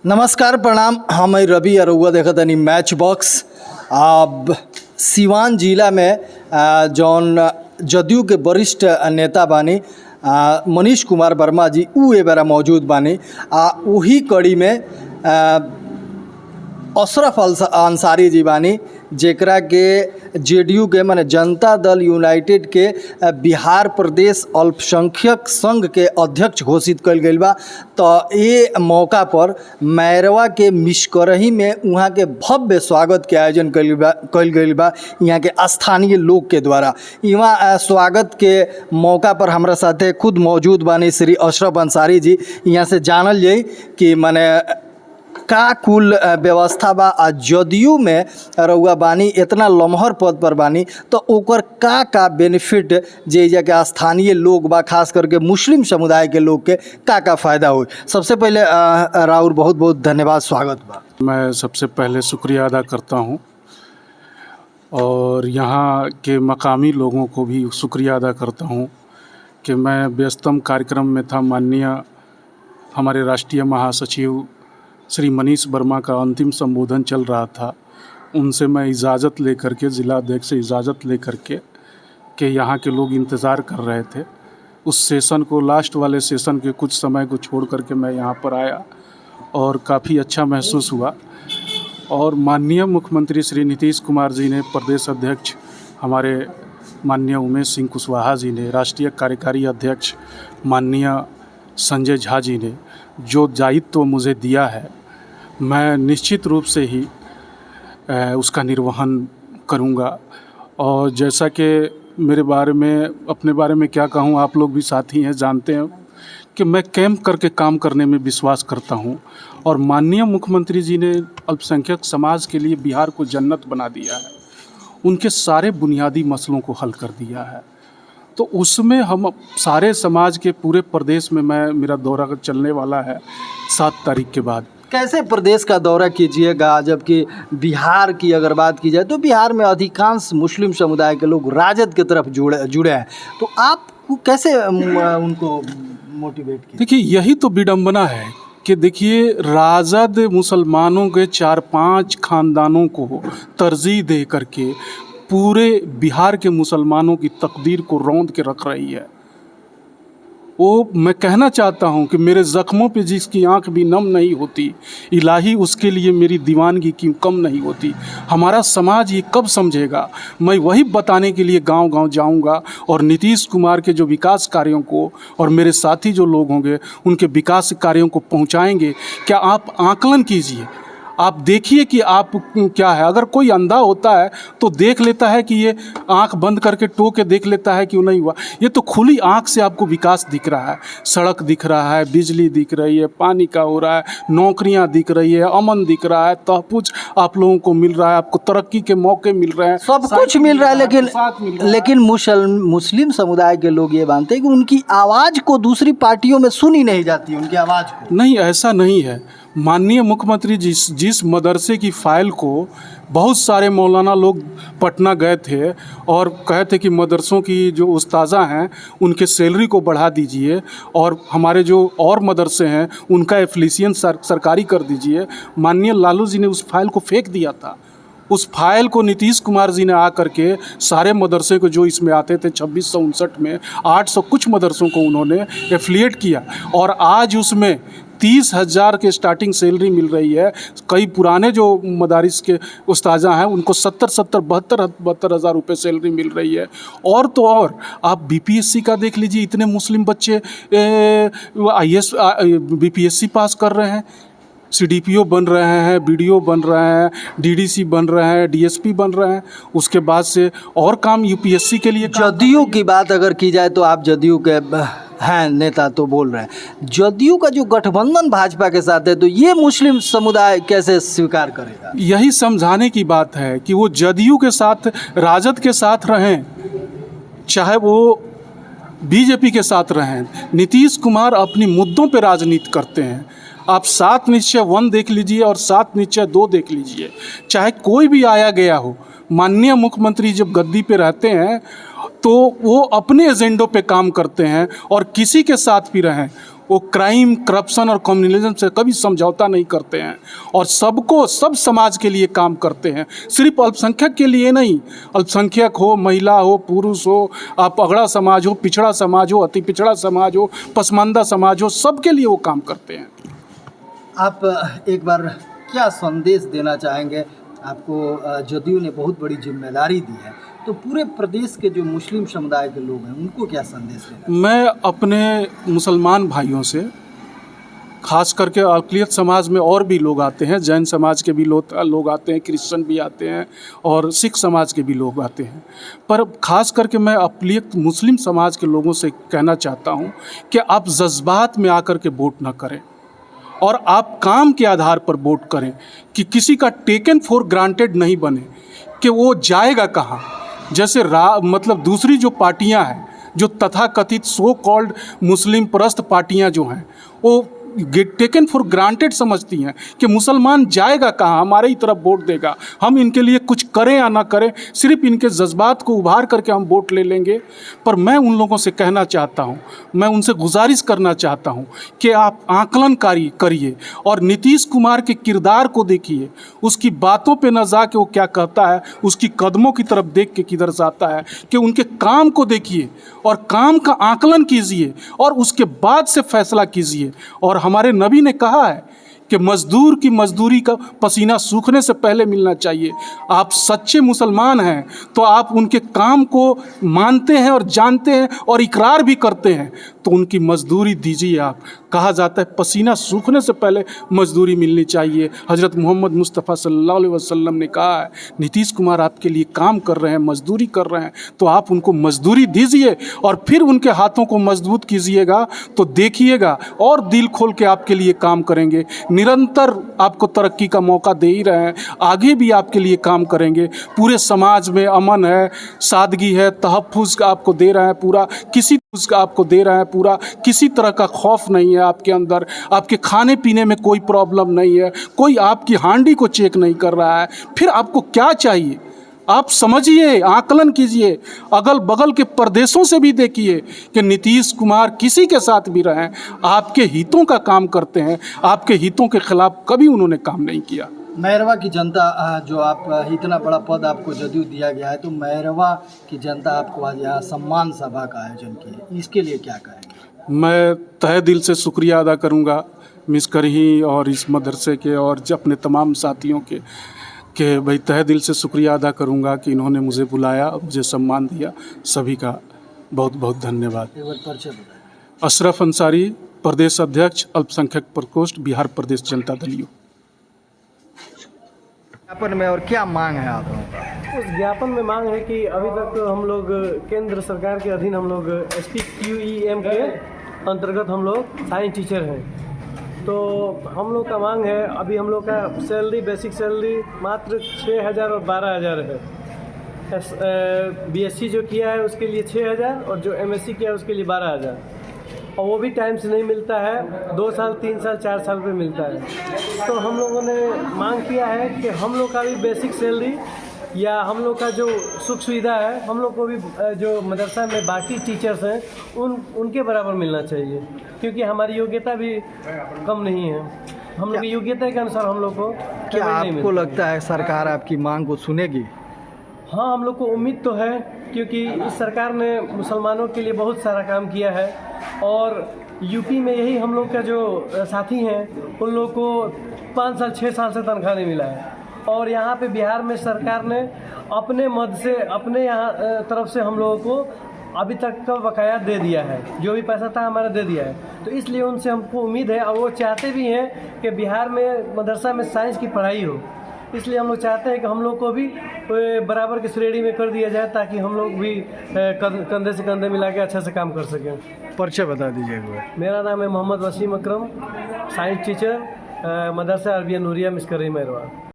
नमस्कार प्रणाम। हम रवि अरुआ देखत तनी मैच बॉक्स। अब सिवान जिला में जौन जदयू के वरिष्ठ नेता बानी मनीष कुमार वर्मा जी उ ए बेरा मौजूद बानी। वही कड़ी में अशरफ अंसारी जी बानी जेकरा के जेडीयू के माने जनता दल यूनाइटेड के बिहार प्रदेश अल्पसंख्यक संघ के अध्यक्ष घोषित कल गई बा। तो ये मौका पर मैरवा के मिशकरही में वहाँ के भव्य स्वागत के आयोजन कल गई बा यहाँ के स्थानीय लोग के द्वारा। यहाँ स्वागत के मौका पर हमारा साथे खुद मौजूद बानी श्री अशरफ अंसारी जी। यहाँ से जानल जाई कि माने का कुल व्यवस्था बा जदयू में रउआ बानी इतना लम्हर पद पर बानी तो ओकर का बेनिफिट जे के स्थानीय लोग बा खास करके मुस्लिम समुदाय के लोग के का फ़ायदा हो। सबसे पहले राउर बहुत बहुत धन्यवाद, स्वागत बा। मैं सबसे पहले शुक्रिया अदा करता हूं और यहाँ के मकामी लोगों को भी शुक्रिया अदा करता हूं कि मैं व्यस्तम कार्यक्रम में था। माननीय हमारे राष्ट्रीय महासचिव श्री मनीष वर्मा का अंतिम संबोधन चल रहा था, उनसे मैं इजाज़त लेकर के ज़िला अध्यक्ष से इजाज़त लेकर के यहाँ के लोग इंतज़ार कर रहे थे। उस सेशन को, लास्ट वाले सेशन के कुछ समय को छोड़ करके मैं यहाँ पर आया और काफ़ी अच्छा महसूस हुआ। और माननीय मुख्यमंत्री श्री नीतीश कुमार जी ने, प्रदेश अध्यक्ष हमारे माननीय उमेश सिंह कुशवाहा जी ने, राष्ट्रीय कार्यकारी अध्यक्ष माननीय संजय झा जी ने जो दायित्व मुझे दिया है, मैं निश्चित रूप से ही उसका निर्वहन करूँगा। और जैसा कि मेरे बारे में, अपने बारे में क्या कहूँ, आप लोग भी साथी हैं, जानते हैं कि मैं कैंप करके काम करने में विश्वास करता हूँ। और माननीय मुख्यमंत्री जी ने अल्पसंख्यक समाज के लिए बिहार को जन्नत बना दिया है, उनके सारे बुनियादी मसलों को हल कर दिया है। तो उसमें हम सारे समाज के पूरे प्रदेश में मेरा दौरा चलने वाला है 7 तारीख के बाद। कैसे प्रदेश का दौरा कीजिएगा, जबकि बिहार की अगर बात की जाए तो बिहार में अधिकांश मुस्लिम समुदाय के लोग राजद की तरफ जुड़े हैं, तो आप कैसे उनको मोटिवेट कीजिए? देखिए, यही तो विडंबना है कि देखिए, राजद मुसलमानों के 4-5 खानदानों को तरजीह दे करके पूरे बिहार के मुसलमानों की तकदीर को रौंद के रख रही है। वो मैं कहना चाहता हूँ कि मेरे ज़ख्मों पे जिसकी आंख भी नम नहीं होती, इलाही उसके लिए मेरी दीवानगी क्यों कम नहीं होती। हमारा समाज ये कब समझेगा? मैं वही बताने के लिए गांव-गांव जाऊंगा और नीतीश कुमार के जो विकास कार्यों को और मेरे साथी जो लोग होंगे उनके विकास कार्यों को पहुंचाएंगे। क्या आप आकलन कीजिए, आप देखिए कि आप क्या है। अगर कोई अंधा होता है तो देख लेता है कि ये आंख बंद करके टो के देख लेता है कि नहीं हुआ। ये तो खुली आंख से आपको विकास दिख रहा है, सड़क दिख रहा है, बिजली दिख रही है, पानी का हो रहा है, नौकरियां दिख रही है, अमन दिख रहा है, तहफ़्फ़ुज़ आप लोगों को मिल रहा है, आपको तरक्की के मौके मिल रहे हैं, सब कुछ मिल रहा है। लेकिन मुस्लिम समुदाय के लोग ये मानते हैं कि उनकी आवाज़ को दूसरी पार्टियों में सुनी नहीं जाती, उनकी आवाज़ को। नहीं, ऐसा नहीं है। माननीय मुख्यमंत्री जिस मदरसे की फ़ाइल को बहुत सारे मौलाना लोग पटना गए थे और कहे थे कि मदरसों की जो उस्ताज़ा हैं उनके सैलरी को बढ़ा दीजिए और हमारे जो और मदरसे हैं उनका एफिलिएशन सरकारी कर दीजिए। माननीय लालू जी ने उस फाइल को फेंक दिया था। उस फाइल को नीतीश कुमार जी ने आकर के सारे मदरसे को, जो इसमें आते थे 2659 में, 800 कुछ मदरसों को उन्होंने एफिलिएट किया और आज उसमें 30,000 के स्टार्टिंग सैलरी मिल रही है। कई पुराने जो मदारिस के उस्ताजा हैं उनको 72 हज़ार रुपये सैलरी मिल रही है। और तो और आप बीपीएससी का देख लीजिए, इतने मुस्लिम बच्चे IAS बीपीएससी पास कर रहे हैं, CDPO बन रहे हैं, BDO बन रहे हैं, DDC बन रहे हैं, DSP बन रहे हैं। उसके बाद से और काम UPSC के लिए। जदयू की बात अगर की जाए तो आप जदयू के हैं नेता तो बोल रहे हैं, जदयू का जो गठबंधन भाजपा के साथ है तो ये मुस्लिम समुदाय कैसे स्वीकार करेगा? यही समझाने की बात है कि वो जदयू के साथ, राजद के साथ रहें, चाहे वो बीजेपी के साथ रहें। नीतीश कुमार अपनी मुद्दों पे राजनीति करते हैं। आप 7 निश्चय 1 देख लीजिए और 7 निश्चय 2 देख लीजिए, चाहे कोई भी आया गया हो। माननीय मुख्यमंत्री जब गद्दी पे रहते हैं तो वो अपने एजेंडों पे काम करते हैं और किसी के साथ भी रहें वो क्राइम, करप्शन और कम्युनलिज्म से कभी समझौता नहीं करते हैं और सब समाज के लिए काम करते हैं, सिर्फ अल्पसंख्यक के लिए नहीं। अल्पसंख्यक हो, महिला हो, पुरुष हो, आप अगड़ा समाज हो, पिछड़ा समाज हो, अति पिछड़ा समाज हो, पसमानदा समाज हो, सबके लिए वो काम करते हैं। आप एक बार क्या संदेश देना चाहेंगे? आपको जदयू ने बहुत बड़ी जिम्मेदारी दी है, तो पूरे प्रदेश के जो मुस्लिम समुदाय के लोग हैं उनको क्या संदेश देना? मैं अपने मुसलमान भाइयों से, खास करके अक़लियत समाज में और भी लोग आते हैं, जैन समाज के भी लोग आते हैं, क्रिश्चियन भी आते हैं और सिख समाज के भी लोग आते हैं, पर खास करके मैं अक़लियत मुस्लिम समाज के लोगों से कहना चाहता हूँ कि आप जज्बात में आकर के वोट ना करें और आप काम के आधार पर वोट करें, कि किसी का टेकन फॉर ग्रांटेड नहीं बने कि वो जाएगा कहाँ। जैसे मतलब दूसरी जो पार्टियां हैं, जो तथाकथित सो कॉल्ड मुस्लिम परस्त पार्टियां जो हैं, वो टेकन फॉर ग्रांटेड समझती हैं कि मुसलमान जाएगा कहाँ, हमारे ही तरफ वोट देगा, हम इनके लिए कुछ करें या ना करें, सिर्फ इनके जज्बात को उभार करके हम वोट ले लेंगे। पर मैं उन लोगों से कहना चाहता हूँ, मैं उनसे गुजारिश करना चाहता हूँ कि आप आकलनकारी करिए और नीतीश कुमार के किरदार को देखिए, उसकी बातों पे न जाके वो क्या कहता है, उसकी कदमों की तरफ देख के किधर जाता है, कि उनके काम को देखिए और काम का आकलन कीजिए और उसके बाद से फैसला कीजिए। और हमारे नबी ने कहा है कि मज़दूर की मज़दूरी का पसीना सूखने से पहले मिलना चाहिए। आप सच्चे मुसलमान हैं तो आप उनके काम को मानते हैं और जानते हैं और इकरार भी करते हैं, तो उनकी मज़दूरी दीजिए आप। कहा जाता है पसीना सूखने से पहले मज़दूरी मिलनी चाहिए। हज़रत मोहम्मद मुस्तफ़ा सल्लल्लाहु अलैहि वसल्लम ने कहा है, नीतीश कुमार आपके लिए काम कर रहे हैं, मज़दूरी कर रहे हैं, तो आप उनको मज़दूरी दीजिए और फिर उनके हाथों को मजबूत कीजिएगा, तो देखिएगा और दिल खोल के आपके लिए काम करेंगे। निरंतर आपको तरक्की का मौका दे ही रहे हैं, आगे भी आपके लिए काम करेंगे। पूरे समाज में अमन है, सादगी है, तहफ़्फ़ुज़ आपको दे रहे हैं पूरा, किसी का आपको दे रहे हैं पूरा, किसी तरह का खौफ नहीं है आपके अंदर, आपके खाने पीने में कोई प्रॉब्लम नहीं है, कोई आपकी हांडी को चेक नहीं कर रहा है। फिर आपको क्या चाहिए? आप समझिए, आकलन कीजिए, अगल बगल के प्रदेशों से भी देखिए कि नीतीश कुमार किसी के साथ भी रहें, आपके हितों का काम करते हैं, आपके हितों के खिलाफ कभी उन्होंने काम नहीं किया। मैरवा की जनता, जो आप इतना बड़ा पद आपको जदयू दिया गया है, तो मैरवा की जनता आपको आज यहाँ सम्मान सभा का आयोजन किया, इसके लिए क्या कहेंगे? मैं तहे दिल से शुक्रिया अदा करूँगा मिस करही और इस मदरसे के और अपने तमाम साथियों के भाई तहे दिल से शुक्रिया अदा करूँगा कि इन्होंने मुझे बुलाया, मुझे सम्मान दिया। सभी का बहुत बहुत धन्यवाद। एक बार परिचय बताएं। अशरफ अंसारी, प्रदेश अध्यक्ष, अल्पसंख्यक प्रकोष्ठ, बिहार प्रदेश जनता दल यू। ज्ञापन में और क्या मांग है आप लोगों का? उस ज्ञापन में मांग है कि अभी तक हम लोग केंद्र सरकार के अधीन हम लोग STQEM के अंतर्गत हम लोग साइंस टीचर हैं, तो हम लोग का मांग है, अभी हम लोग का सैलरी, बेसिक सैलरी मात्र 6,000 और 12,000 है। BSc जो किया है उसके लिए 6,000 और जो MSc किया है उसके लिए 12,000, और वो भी टाइम से नहीं मिलता है, 2 साल 3 साल 4 साल पे मिलता है। तो हम लोगों ने मांग किया है कि हम लोग का भी बेसिक सैलरी या हम लोग का जो सुख सुविधा है, हम लोग को भी जो मदरसा में बाकी टीचर्स हैं उनके बराबर मिलना चाहिए, क्योंकि हमारी योग्यता भी कम नहीं है। हम लोग की योग्यता के अनुसार हम लोग को क्या आपको लगता है सरकार आपकी मांग को सुनेगी? हाँ, हम लोग को उम्मीद तो है, क्योंकि इस सरकार ने मुसलमानों के लिए बहुत सारा काम किया है और यूपी में यही हम लोग का जो साथी हैं उन लोग को 5 साल 6 साल से तनख्वाह नहीं मिला है, और यहाँ पे बिहार में सरकार ने अपने मद से, अपने यहाँ तरफ से हम लोगों को अभी तक का बकाया दे दिया है, जो भी पैसा था हमारा दे दिया है। तो इसलिए उनसे हमको उम्मीद है और वो चाहते भी हैं कि बिहार में मदरसा में साइंस की पढ़ाई हो, इसलिए हम लोग चाहते हैं कि हम लोग को भी बराबर की श्रेणी में कर दिया जाए, ताकि हम लोग भी कंधे से कंधे मिला के अच्छा से काम कर सकें। परिचय बता दीजिएगा। मेरा नाम है मोहम्मद वसीम अकरम, साइंस टीचर, मदरसा अरबिया नूरिया मिस्करी मैरवा।